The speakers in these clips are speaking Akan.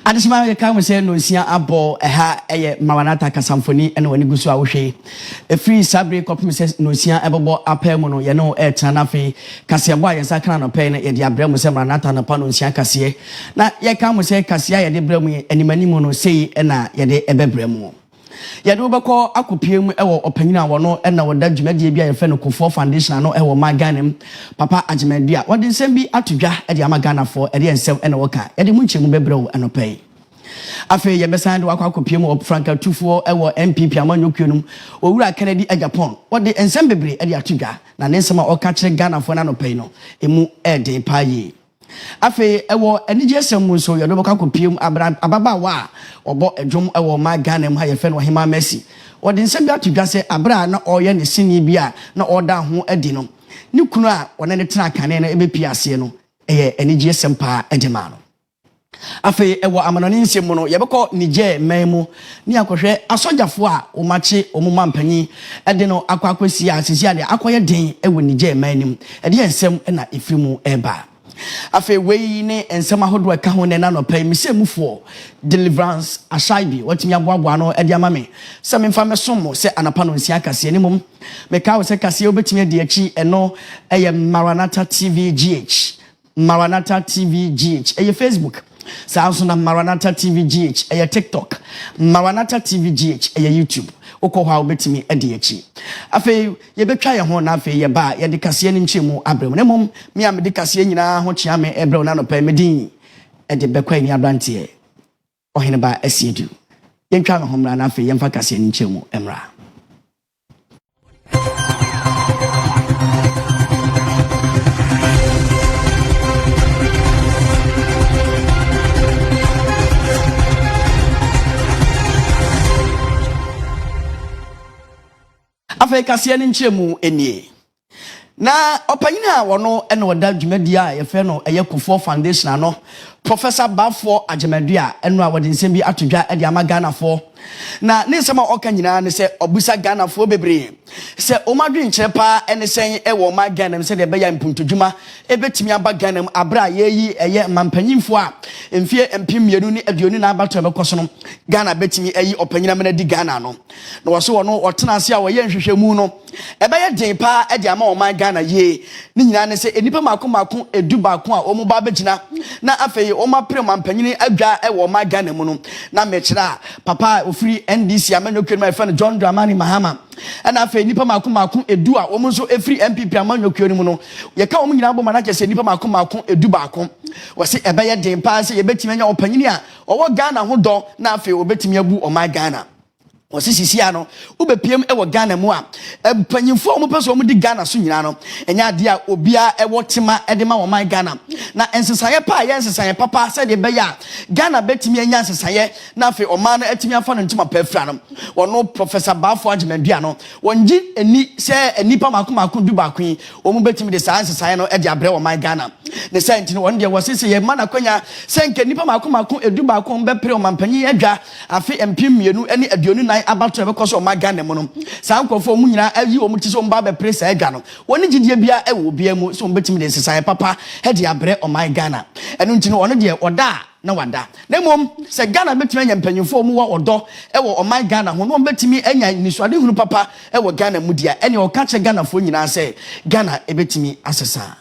Adesima ye ka mo se no nsia abo ha eye Maranatha kasamfoni ene wani gusu a wo hwe efiri sabre kopim se no nsia ebobo apel mu no ye no etana fe Kasiebo a yensa kana no pe ne ye de abrɛ mu se Maranatha no pa no nsia kase na ye ka mo se kase a ye de brɛ mu animani mu no sei na ye de ebebrɛ mu ye de obekɔ akopie mu ewo opanyina wo no na wo da dwumadie bi a ye fe no Kofo Foundation no ewo maganem papa agimadi a wode nsɛm bi atodwa e de amagana fo e de nsɛm na wo ka ye de mu nkyemu bebrɛ wo anopai afi ye besan de wakopie mu Franka Tufo ewo MPP amanyokuenum owura Kennedy Japan wode nsɛm bebrɛ e de atodwa na ne nsɛm a ɔka kyerɛ Ghana fo na anopai no emu e de paye afi ewo enije semu so ye do baka kopiem ababa wa obo edwom ewo ma Ghana mu ha ye fe no hema Messi wode nsem bi atodwa se abra na oye ne sini bi a na oda ho adi no ni kunu a wona ne tena kane na ebepi ase no eye enije sem pa edema no afi ewo amanoni nsem no ye beko nije memu ni akohwe asojafo a o mache omuma mpanyi ede no akwakwasi a sisi ade akoye den ewo nije manim ede ensem na efirimu eba afi wei ne ensema hodo aka ho ne na no pai misemufo deliverance ashaibi watimi aboabo no e dia mame se memfa mesom se anapa no nsia kase ne mum meka wo se kase obetimi de achi eno eye Maranatha TV GH Maranatha TV GH eye Facebook so na Maranatha TV GH eye TikTok Maranatha TV GH eye YouTube okọ ha obetimi ade achi afi ye betwa ye ho na afi ye ba ye de kase ni nchemu abrem ne mom me am de kase nyina ho chia me ebrem na no pa medin e de bekwa ni abrante ohene ba asiedu ye ntwa me ho mra na afi ye mfa kase ni nchemu emra afi kase ni nchemu enie na opanyina wono ene oda dwumadi a ye fe no eye Kofo Foundation ano Professor Bafo Agimadi a eno a wode nsem bi atodwa e de amagana fo na ne nsem a oka nyina ne se obusa Ghana fo bebre se omadwe nkyerpa ene sen e wo magana se de be ya mpuntodwuma e betimi aba Ghana abra yeyi eye mampanyimfo a emfie empim mienu ni aduoni na abato be koso no Ghana betimi ayi opanyina mena di Ghana no na wo so wono otena ase a wo ye nhwehwemu no e be ye den pa e de ama wo magana ye ni nyina ne se enipa mako edu baako a omo ba begina na afei oma pre mampanyini adwa e wo magana mu no na mekira papa ofiri NDC amanyokuenum e fa no John Dramani Mahama na afei nipa mako edu a omo so efiri MPP amanyokuenum no ye ka omo nyina bo mana kese nipa mako edu baako wo se ebe ye den pa se ye betimi anya opanyini a owo Ghana ho do na afei obetimi abu o magana osisi ano ubepiem ewo Ghana mu a panyimfo omo peso omo di Ghana so nyina no enya ade a obia ewo tema edema wo man Ghana na ensesaye pa ye ensesaye papa se de be ya Ghana betimi enya ensesaye na afi oman no etimi afa no ntuma pafra no wono Professor Bafo Agimadi no wonji eni se enipa mako du bakun omo betimi de sa ensesaye no e de abre wo man Ghana ne se ntini won de wo sese ye mana kwanya se nke nipa mako edu bakun be pre o mampanyi adwa afi empim mienu eni aduonu nan abato be koso o magana mu no sa nkofo mu nyina ayi o mu ti so mba be presa adwa no woni gidie bia e wo bia mu so mbetimi de sesan papa he de abre o magana enu ntino wono de oda na wada na mom se Ghana betimi anya mpanyimfo mu wa odo e wo o magana ho no betimi anya nisuade hunu papa e wo Ghana mu dia ene o ka che Ghana fo nyina se Ghana e betimi asesa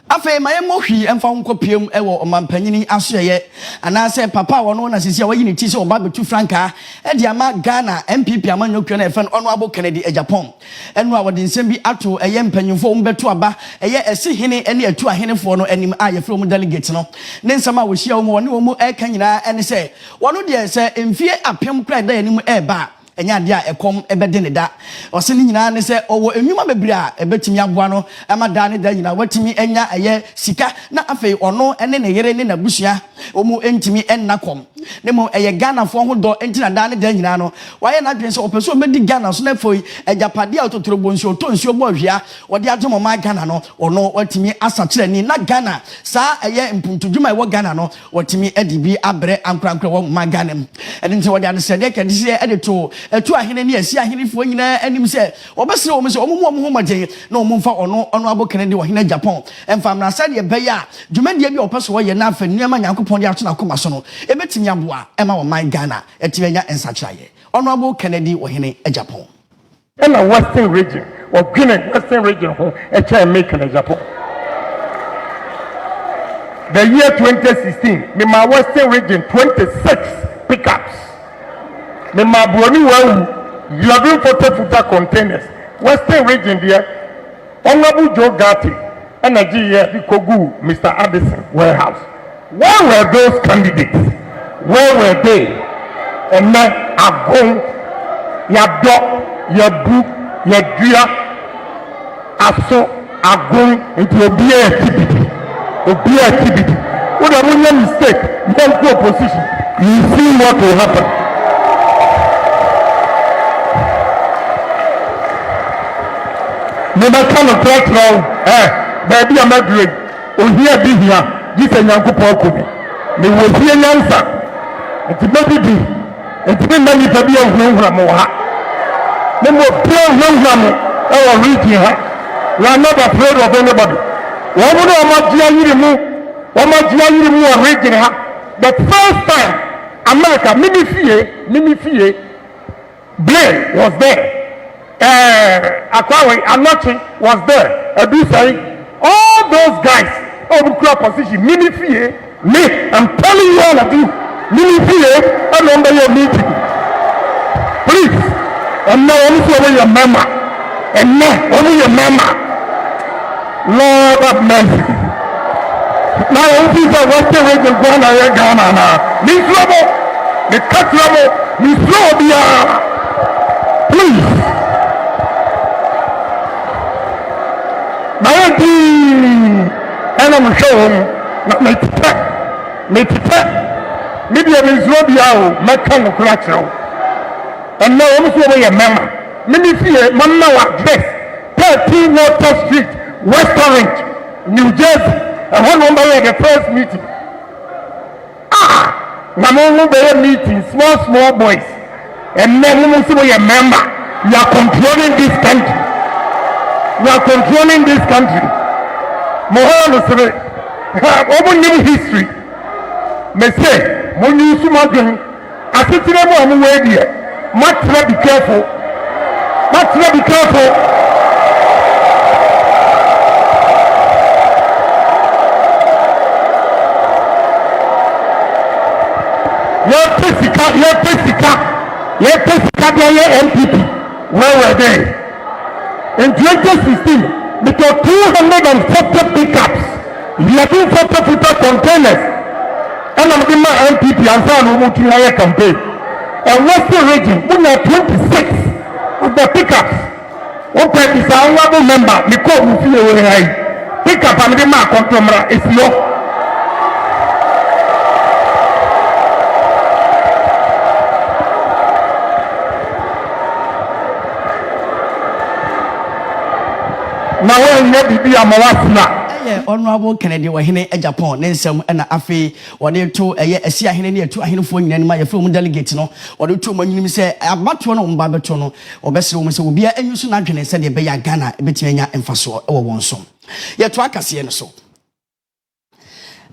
afi maye mohwi emfa nkopiem ewo omampanyini asoye anase papa wono na sisi a wayi ni ti se oba betu Franka e de ama Ghana MPP amanyokwe na efe ono abo Kennedy Japan eno a wode nsem bi ato eye mpanyimfo ombetu aba eye esi hene ene atu ahenefo no anim a ye from delegate no ne nsam a wo hia wo woni wo mu e ka nyina ene se wono de se emfie apem kra da anim e ba enya de a ekom ebede ne da ose ni nyina ne se owo enwuma bebre a ebetimi aboa no ama da ne da nyina watimi enya eye sika na afei ono ene ne yere ne na busua omu entimi ennakom ne mo eye Ghana fo ho do entina da ne da nyina no waye na dwen se opeso medi Ghana so na foi ejapade a ototorobon nsi otonsi obo ahia wode agemo ma Ghana no ono watimi asakire ni na Ghana sa eye mpuntudwuma e wo Ghana no watimi edibi abre ankrankra wo ma Ghana ene nti wode ane se de kedise edeto etu ahene ne asi ahene fo nyina anim se obesere wo se omo ho magye na omo mfa ono abo Kennedy wo hene Japan emfa na sade be ya dwumadie bi opeso wo ye na afa nnuama Nyankopon de ato na koma so no ebetimi aboa ema wo man Ghana etibenya ensakraye ono abo Kennedy wo hene Japan in the Western region or Guinea Western region who make in Japan. The year 2016, in my Western region, 26 pickups. In my Bruni, 11 40-footer containers. Western region there, Honorable Joe Gatti, and Nigeria, Kogu, Mr. Addison warehouse. Where were those candidates? Where were they? And then Agon, Yabdo, Yabu, Yagia, Aso, Agon, into a beer activity. A beer activity. What a real mistake. Don't go opposition. You see what will happen. No matter the threat now, baby, I'm not doing. Oh, here be here. This is Yanko Pokumi. They will see an answer. It's a baby. It's been many baby of Nungramoha. No more pure Nungramo or region. We are not afraid of anybody. The first time America, Mimifie, Blaine was there. Akwawe, Anochi was there. Edusai, all those guys, overcrowd position, Mimifie, me, I'm telling you all of you, Mimifie, I remember your meeting. Please, and now only your mama, and now only your mama. Lord of mercy. Now, if you say what's the way to go on Ghana now? Miss Robo, the cut Robo, Miss Robia. Please. My team, and I'm showing, make it maybe a Miss Robia, my kind of collection. And now, also, a member. Maybe see Mama dress, 13 Water Street. West Orange, New Jersey, and one number at the first meeting. Namu meeting, small boys, and then you see a member. You are controlling this country. You are controlling this country. Mohammed, open new history. Me say, when you see my gun, I sit in a way there. Much be careful. Much be careful. Your MPP, where were they? In 2016, because 240 pickups, 11 40-footer containers, and I'm in my MPP and so on to higher campaign. And Western region, we have 26 of the pickups. One time is our honorable member, Nicole Mufio, pick up and the mark on camera is your. Now when be a Mawasna. Honorable Kennedy wa hene Japan nensem na afi wode to esi ahene ne etu ahene fo nyina ma ye from delegate no wode to manyim se abato no mba beto no obesere wo se obi anyusu na dwene se de be ya Ghana ebetime nya emfaso e wo wonsom ye to akase ne so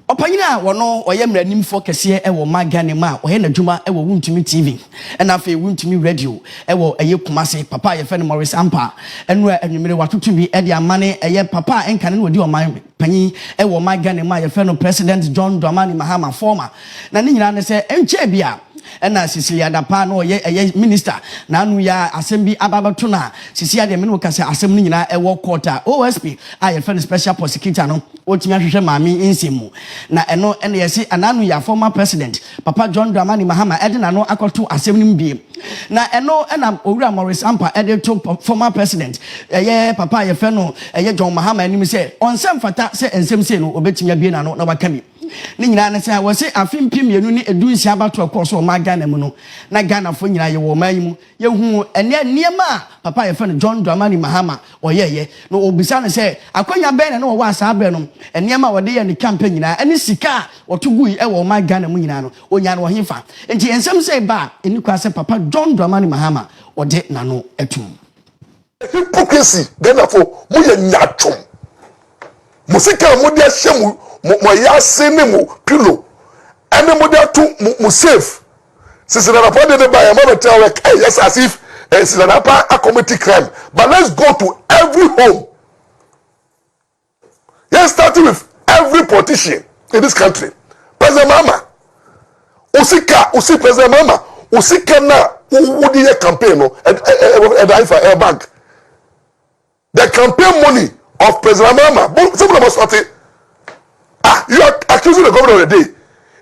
opanyina wono oye mranimfo kese e wo magane ma oye na dwuma e wo wuntumi TV na afi wuntumi radio e wo eye kumase papa ye fe no Morris Ampa enu anwumere watoto bi e de amane eye papa enka ne odi o man panyi e wo magane ma ye fe no President John Dramani Mahama former na ne nyina ne se enche bia na Cecilia Dapa no ye minister na anu ya assemby ababato na Cecilia de me no kase asem ni nyina e wo quarter OSP a ye fe special prosecutor no otimi ahwehwe maami nsemu na eno ene yesi ananu ya former president Papa John Dramani Mahama ede na no akoto asem nim bie na eno ena owura Morris Ampa ede to former president ye papa ye fe no ye John Mahama anim se onsem fata se ensem se no obetimi bie na no na wakami ni nyina na say wo se afim pim yenu ni edu nsia bato akoso o ma Ghana mu no na Ghana fo nyina ye wo ma yi mu ye hu ene niema papa ye fe no John Dramani Mahama oyeye no obisa no say akwanya ben na wo wa asa abre no niema wo de ye ni campaign nyina ene sika otugu e wo ma Ghana mu nyina no onya no hefa enti ensem say ba eni kwa say papa John Dramani Mahama ode nano etum hypocrisy Ghana fo mo ye nyatwom musika mo dia hyemu mo ya sene mo pillow ene mo dia to mo safe since na report dey by am tell like yes as if it's a committee crime, but let's go to every home. Yes, starting with every politician in this country. President Mama President Mama Usika na udi campaign no a bank. The campaign money of President Mama, some of us it. You are accusing the government of the day.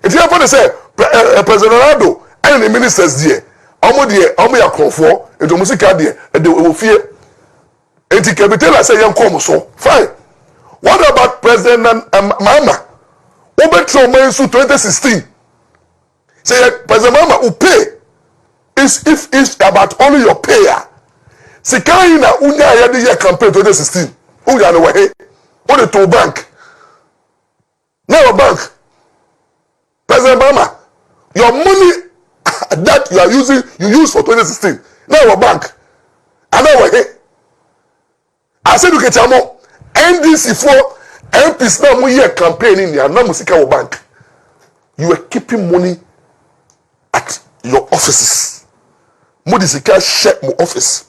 If you have to say President Ronaldo and the ministers there, omo ya konfo eto musika there de ofie enti capital say yan kom so fine. What about President Mama Obetro Mensu 2016? Say President Mama who pay is if it's about only your payer. Sikaina unya ya de campaign 2016 unya no we on the to bank now bank. President Mama, your money that you are using, you use for 2016. Now your bank. And now we're here. I said, look at your mom. NDC for MPs now we are campaigning here. Now Musika bank. You are keeping money at your offices. Modisika share my office.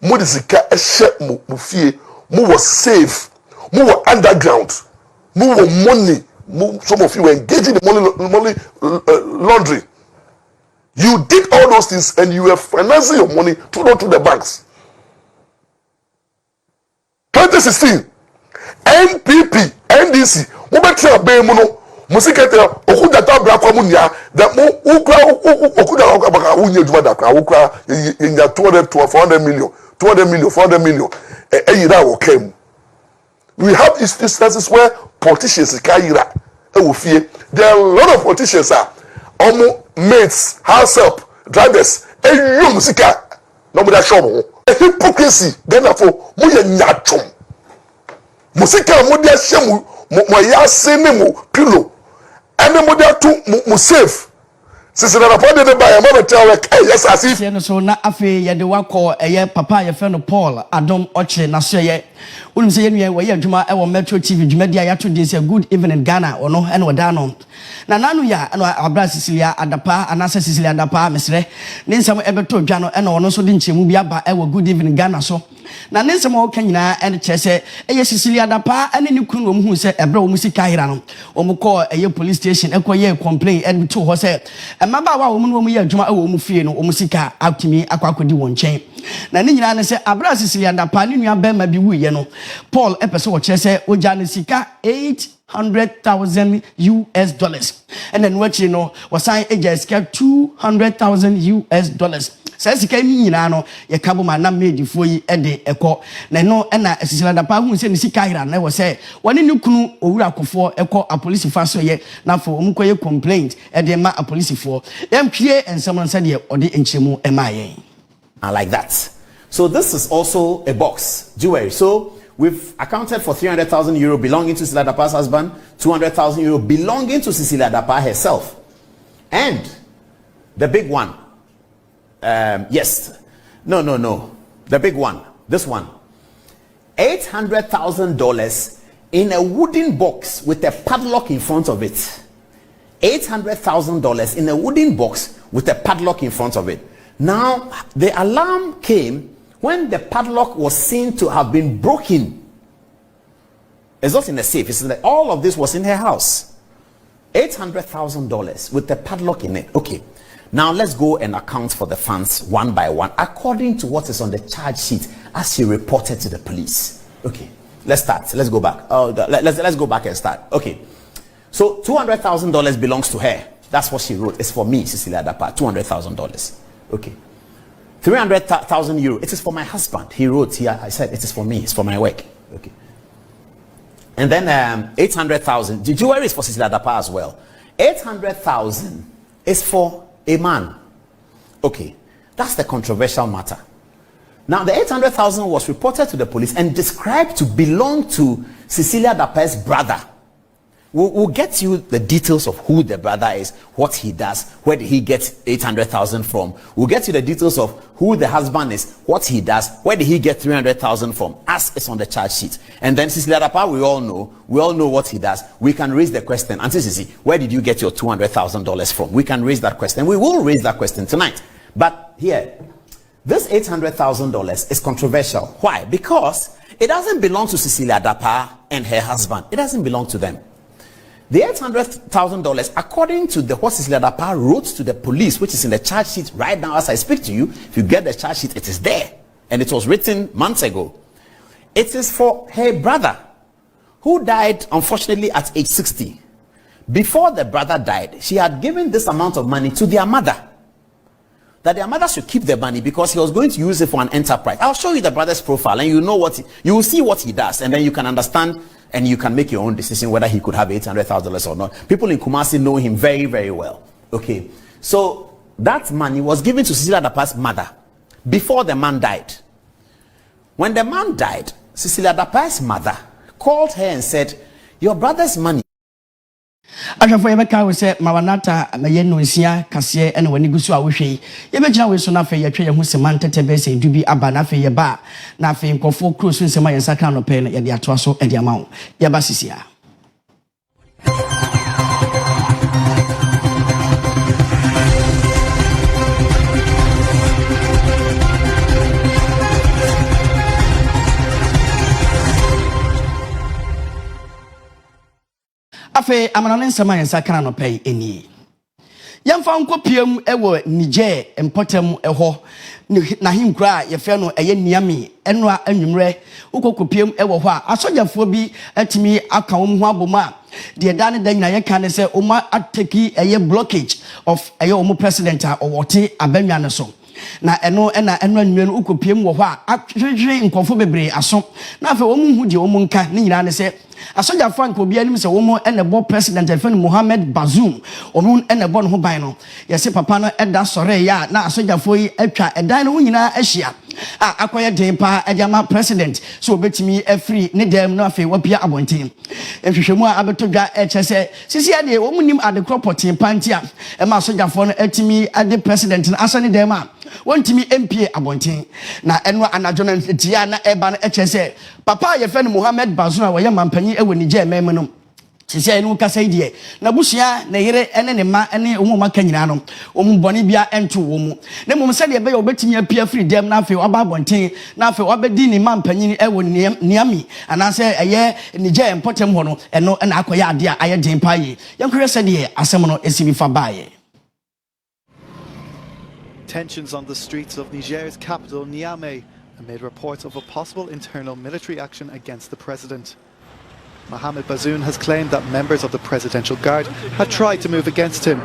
Modisika share my fee. Mo was safe. Mo was underground. Mo was money. Some of you were engaging the money laundry. You did all those things and you were financing your money to the banks. 2016, NPP, NDC, Mobetria Bemuno, Musiketa, Okudata Braquamunia, that Okuda Ukra, in the 200 to 400 million, 200 million, 400 million, and came. We have instances where politicians carry that. There are a lot of politicians mates, house help, drivers, and you musika. Nobody show hypocrisy. Ghana for mo ye nyatwom. Musika mo dia hyemu mo ya sene mo pillow. Ene mo dia to mo safe. Since na report dey by am tell like yes as if no so na afi ye de wakọ eye papa ye fe no Paul Adom Oche na so ye unim se ye nwe we adwuma e wo Metro TV dwuma dia ya to dey say good evening Ghana ono ene oda no na nanu ya eno abra Cecilia Adapa anasa Cecilia Adapa mesre ne nsam ebeto dwa no ene ono so de nchemu bi aba e wo good evening Ghana so na ne nsam o kanyina ene chese eye Cecilia Adapa ene ni kunu mu hu se ebra o musika hira no o mu call eye police station e koye complain ene to ho se maba wa wo mu no mu ye adwuma e wo mu fie no o musika akimi akwakodi won chen na ne nyina ne se abra Cecilia Adapa ne nua be ma bi wu ye no Paul epese wo chese oja ne sika 800,000 US dollars and then what you know was sign a just kept 200,000 US dollars. Says he came in ano ye kabo ma na made for yi e de eko na no e na Cecilia Adapa hu se ni sika hira na we say woni ni kunu owura akofo eko a police fa so ye na for omkoye complaint e de ma a police for em twie ensem no se de ode enchemu e ma yen. And like that. So this is also a box jewelry. So we've accounted for 300,000 euro belonging to Cecilia Adapa's husband, 200,000 euro belonging to Cecilia Adapa herself, and the big one. Yes, no, the big one. This one, $800,000 in a wooden box with a padlock in front of it. $800,000 in a wooden box with a padlock in front of it. Now the alarm came when the padlock was seen to have been broken. It's not in a safe. It's like all of this was in her house. $800,000 with the padlock in it. Okay. Now let's go and account for the funds one by one according to what is on the charge sheet as she reported to the police. Okay. Let's start. Let's go back. Let's go back and start. Okay. So $200,000 belongs to her. That's what she wrote. It's for me, Cecilia Adapa. $200,000. Okay. 300,000 euro. It is for my husband. He wrote here. I said it is for me. It's for my work. Okay. And then 800,000. The jewelry is for Cecilia Dapa as well. 800,000 is for a man. Okay, that's the controversial matter. Now, the 800,000 was reported to the police and described to belong to Cecilia Dapa's brother. We'll get you the details of who the brother is, what he does, where did he get 800,000 from. We'll get you the details of who the husband is, what he does, where did he get 300,000 from, as is on the charge sheet. And then Cecilia Dapa, we all know what he does. We can raise the question, Auntie Cici, where did you get your $200,000 from? We can raise that question. We will raise that question tonight. But here, this $800,000 is controversial. Why? Because it doesn't belong to Cecilia Dapa and her husband. It doesn't belong to them. The $800,000, according to what Cecilia Dapa wrote to the police, which is in the charge sheet right now as I speak to you, if you get the charge sheet, it is there. And it was written months ago. It is for her brother, who died, unfortunately, at age 60. Before the brother died, she had given this amount of money to their mother, that their mother should keep the money because he was going to use it for an enterprise. I'll show you the brother's profile, and you will see what he does, and then you can understand and you can make your own decision whether he could have $800,000 or not. People in Kumasi know him very, very well. Okay, so that money was given to Cecilia Dapa's mother before the man died. When the man died, Cecilia Dapa's mother called her and said, "Your brother's money." Ashafo yebeka we say mawanata meye nonsia kase ene wani gusu a wohwe yebegina we so na fe yetwe ye hu semantete be se dubi aba na fe yeba na fe nkofo cruise nsema yensa kan no pe ye de atoa so e de ama wo yeba sisia afe amanane nsema yensa kan no pe eni yamfa nkopiem ewo Niger empotem eho na himkra ye fe no eye niami eno anwumre ukokopiem ewo ho a asojafo bi atimi aka wo ho aboma de dane da nyina ye kan ne se o ma ateki eye blockage of eye o president a owote abanwa ne so na eno anwumre ukopiem wo ho a ahwehwe nkofo bebre aso na afa wo mu hu de wo mu nka ne nyina ne se asoja frank obi anim se wo mo enebo president Elfen Mohamed Bazoum onu enebo no ho ban no yese papa no eda sore ya na asoja fo yi atwa edan no nyina ahia akoye den pa ediama president so obetimi afri ne dem no afi wapia abonten ehwehwemu a abetodwa echese sisi ade wo munim ade cropotin pantia e ma asoja fo no atimi ade president na asane dem a wontimi MP abonten na eno anajo na tia na eba no echese papa Elfen Mohamed Bazoum a woye mampanyi ewo Niger mem no sisi enu kasa die na busia na yire ene ne ma ene omo maka nyina no omo bone bia ento wo mu na mum se de be yo betimi apia free dem na afi oba bonten na afi obedi ni mampanyi ewo niami anase eye Niger empotem ho no eno na akoye ade a aye den paye yankwe se de asem no esibi fa baye. Tensions on the streets of Niger's capital, Niamey, amid reports of a possible internal military action against the president. Mohamed Bazoum has claimed that members of the Presidential Guard had tried to move against him.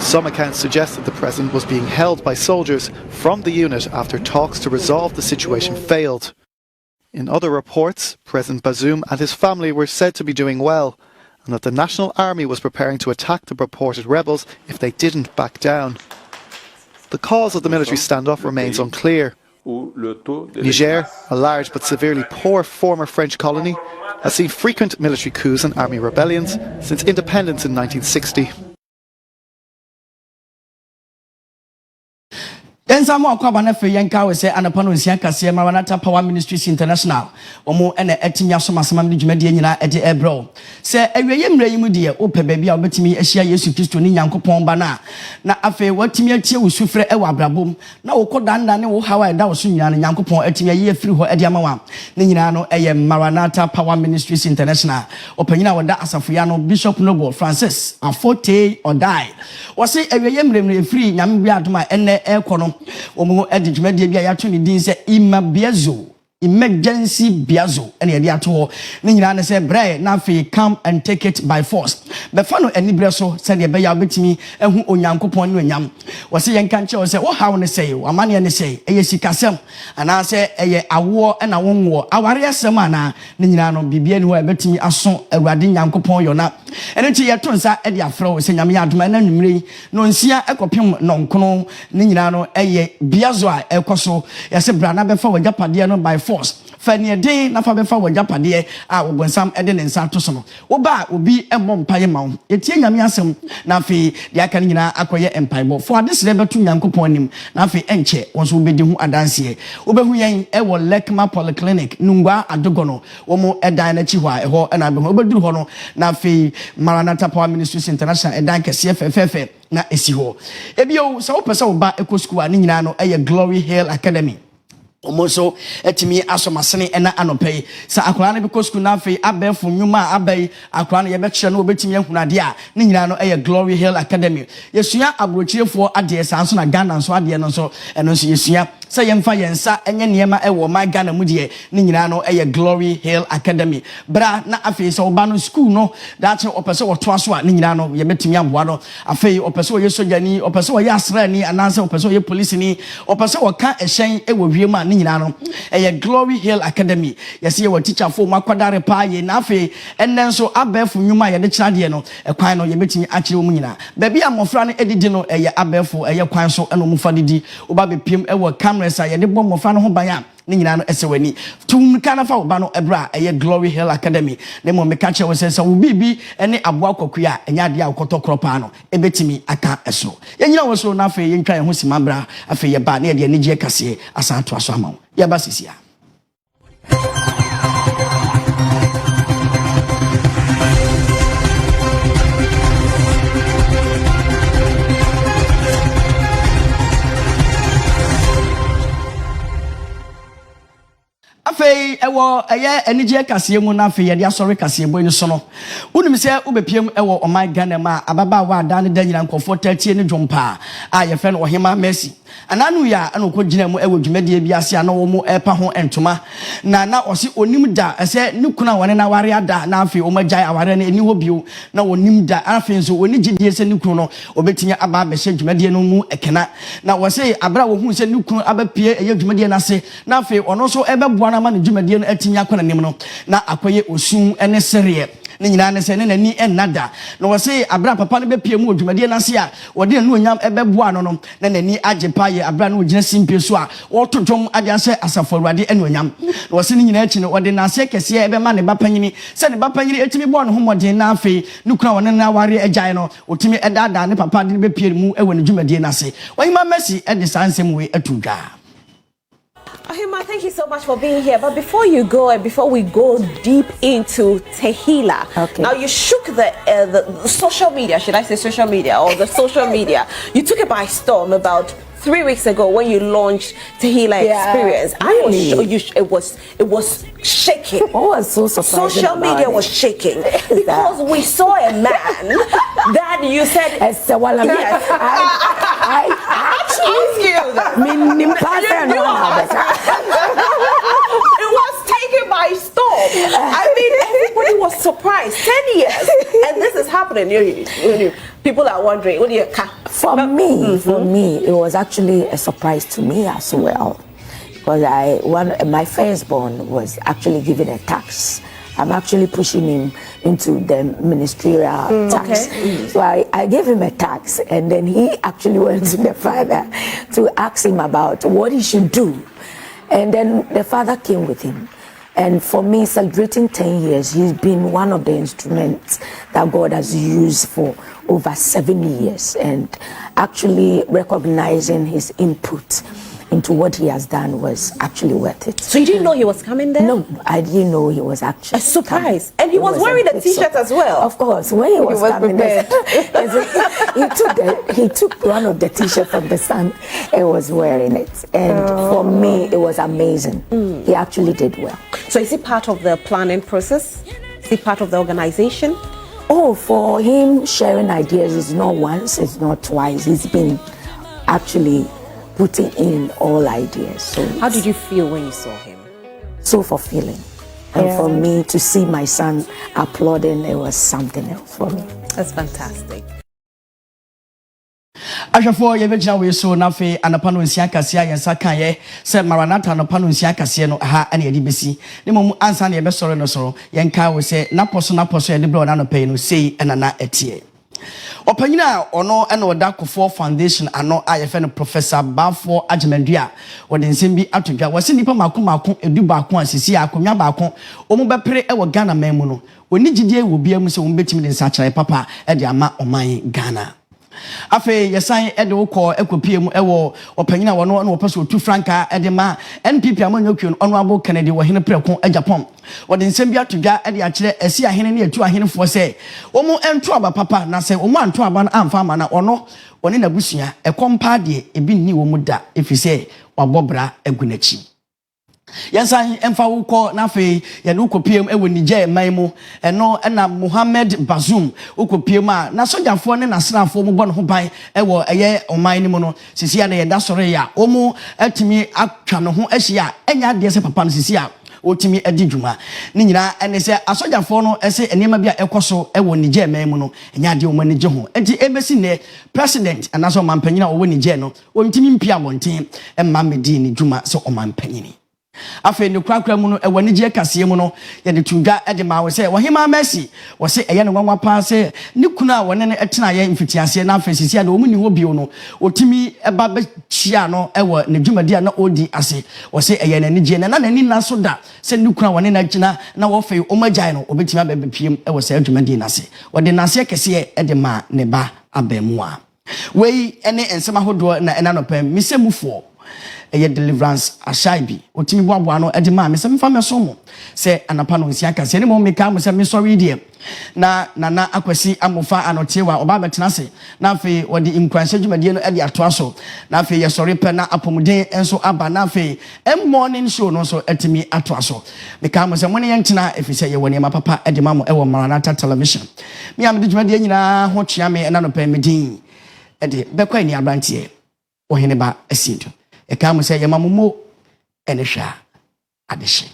Some accounts suggest that the president was being held by soldiers from the unit after talks to resolve the situation failed. In other reports, President Bazoum and his family were said to be doing well, and that the National Army was preparing to attack the purported rebels if they didn't back down. The cause of the military standoff remains unclear. Niger, a large but severely poor former French colony, has seen frequent military coups and army rebellions since independence in 1960. Ensamo akwaba na fe yenka we se anapa no nsia kase Maranatha Power Ministries International omo ene etinya so masama de dwumade nyina ede ebro se awieye mra yimu de ope ba bia obetimi ahia Yesu Kristo ni Nyankopon ba na afi watimi atie wosufre e wabrabom na wokodanda ne wo hawa da wo so nyina Nyankopon atimi aye firi ho ede amawa ne nyina no eye Maranatha Power Ministries International opanyina wada asafoya no Bishop Noble Francis Afote Odai wo se awieye mra firi nyame bia adoma ene ekono omo edijumade bia ya to ni din se Imabiezo emergency biazo ene yede ato ne nyina ne se bre na fe come and take it by force be fa no anibre so se de be ya betimi ehu onyankopon ne onyam wo se yenka nche wo se wo hawo ne se wo amane ne se eye sikasem ana se eye awo na wonwo aware asem ana ne nyina no bibia ni ho e betimi aso awurade nyankopon yo na ene ti ye tonsa e de afro wo se nyame adoma na nwumre no nsia ekopem no nkono ne nyina no eye biazo a ekoso ye se bra na be fa wajapade no by force fani den na fa be fa wajapade a wobonsam ede ne nsa to so no wo ba obi emmom mpaye ma wo etie nyame asem na fe de aka ne nyina akoye empaibo fo ade sere betu nyankopon nim na fe enche wonso obedi hu adanse obehu yen e wo Lekma Polyclinic nungwa adogono wo mo edan na chi ho a eho na be ho obeduru ho no na fe Maranatha Power Ministries International edan kese fefefe na esi ho ebio so wo pese wo ba ekosku a ne nyina no eye Glory Hill Academy omoso etimi asomasene ena anopei sa akora na beko school na fe abefo nwuma abai akora na ye bekye na obetimi ehunade a ne nyina no eye Glory Hill Academy yesua abrochirefo ade sa nso na Ghana nso ade no nso eno nso yesua sa yemfa yensa enye niema ewo ma Ghana mu de ne nyina no eye Glory Hill Academy bra na afi so oba no school no dache opese woto aso a ne nyina no ye betimi aboa no afi opese wo yesojani opese wo yasrani ananse opese wo ye police ni opese wo ka ehyen ewo wiema nyina no eye Glory Hill Academy yesi ye wo teacher fo makwadare pa ye na afi enen so abefu nwuma ye de kirade no ekwan no ye betimi akire wo nyina ba bia mofra no edidi no eye abefu eye kwan so eno mufa didi oba bepiem ewo cameras a ye de bom mofra no ho ban a ne nyina no esewani tum kana fa oba no ebra eye Glory Hill Academy ne mo meka che wo se wo bibi ene aboa kokua enya de a ukotokro pa no ebetimi aka eso ye nyina wo so na afi ye ntwa ye ho simabra afi ye ba ne ye de anigye kase asanto aso ama ya basisia afei ewo eye enije kasemu na afei ye dia sori kasebo ni so no unim se ubepiem ewo oman Ghana ma ababa wa ada ne danyina nkofo tatie ne dwompa a ye fe no ohema Mercy ananu ya anoko gina mu ewo dwumade bi ase ana wo mu epa ho entoma na osi onim da ese ne kuna wone na ware ada na afei o magya aware na eni ho bio na wonim da afei nso oni gidie se ne kunu no obetinya aba be hye dwumade no mu ekena na wo se abra wo hu se ne kunu abapie eye dwumade na se na afei ono so ebeboa na ma ne dwumade no atinya akona nim no na akoye osun ene sere ne nyina ne se ne nani enada no wo se abra papa no bepie mu dwumade na se a wo de no onyam ebeboa no na nani agepa ye abra no gina simpie so a wo todwom ade ase asafo awurade ene onyam no wo se ne nyina achi no wo de na se kese ebe ma ne bapanyini se ne bapanyini etimi bo no homode na afi ne kura wona na ware agyan no otimi edada ne papa de bepie mu ewo ne dwumade na se ohima Mercy e de sansem we atudwa. Ohima, thank you so much for being here. But before you go and before we go deep into Tehillah, okay. Now you shook the social media, should I say social media or the social media? You took it by storm about 3 weeks ago when you launched Tehillah Experience. Really? I was it was shaking. I was so surprised. Social media was shaking because we saw a man that you said. Yes, I asked you. It was taken by storm. I mean, everybody was surprised. 10 years, and this is happening. People are wondering, what do you? For me, it was actually a surprise to me as well, because my firstborn was actually given a tax. I'm actually pushing him into the ministerial tax. Okay. So I gave him a tax, and then he actually went to the father to ask him about what he should do. And then the father came with him. And for me, celebrating 10 years, he's been one of the instruments that God has used for over 7 years, and actually recognizing his input into what he has done was actually worth it. So you didn't know he was coming there? No, I didn't know he was actually a surprise. coming. And he was wearing a t-shirt as well. Of course, when he was coming, he took one of the t-shirts from the son and was wearing it. And for me, it was amazing. He actually did well. So is he part of the planning process? Is he part of the organization? Oh, for him, sharing ideas is not once, it's not twice. He's been actually putting in all ideas. So how did you feel when you saw him? so fulfilling. And for me to see my son applauding, it was something else for me. That's fantastic. Ashafo ye bejina we so na fe anapa no nsia kase a yensa kan ye se maranata anapa no nsia kase no ha ane edi besi ne mom ansa na ye be soro no soro yenka we se na poso ye de bro na no pay no sei enana etie opanyina ono ena oda kofo foundation ano ayefe no professor Bafo Agimandua wode nsem bi atodwa wase nipa mako edu baako asisi akonwa baako omo bepere e wo Ghana memu no oni gidie wo bia mu se wo betimi de nsa kire papa e de ama oman Ghana afe yesan ede wokọ ekopie mu ewo opanyina wono na wopaso otu franka ede ma NPP amanyokwe no honorable Kennedy wo hene preko Japan wode nsem bi atodwa ede akire esi ahene ne atu ahene fo se omo ento aba papa na se omo anto aba na amfa ama na ono woni na busua ekompa de ebi ni wo mu da efise wabobra agunachi yansan emfa wukọ na fe ye no kopiem ewo Niger maimu eno na Mohamed Bazoum ukopiem a na sojafo ne nasrafo mu bọ no ho ban ewo eye oman ni mu no sisi ya na ye da sore ya omu atimi atwa no ho ahia enya de se papa no sisi a otimi adi dwuma ni nyina ene se asojafo no ese enema bia ekoso ewo Niger maimu no enya de omani je ho enti ebesi ne president anaso mampanyina owo Niger no ontimi mpia bonten emma medi ni dwuma se omampanyini afi ni kwakra mu no ewani je kase mu no ye de tudwa de ma we se wo hema Mercy wo se eye ne nwanwa pa se ni kuna a wone ne etena ye mfitiase na afi sisi a na omu ni ho bio no otimi eba be chia no ewo ne dwumadi a na odi ase wo se eye na ni je na nani na so da se ni kuna wone na gina na wo fe o magyan no obetimi abebe piem ewo se dwumadi na se wo de na se kese de ma ne ba abemu a wei ene ensema hodo na enanopem misemufo eye deliverance ashaibi otimi boabo no ede ma me se mfa me so mo se anapa no nsia kase ne mo meka mo se me sorry die na nana akwasi amofa anotewa oba betena se na fe wodi inkwanse dwumadie no ede ato aso na fe ye sorry pe na apomuden enso aba na fe morning show no so etimi ato aso meka mo se mo ne yentena efise ye woni ma papa ede ma mo ewo Maranatha television me am de dwumadie nyina ho twea me na no pe medin ede bekwa ni abrantie ohene ba asido eka mo se ye mamumo ene hwa adehye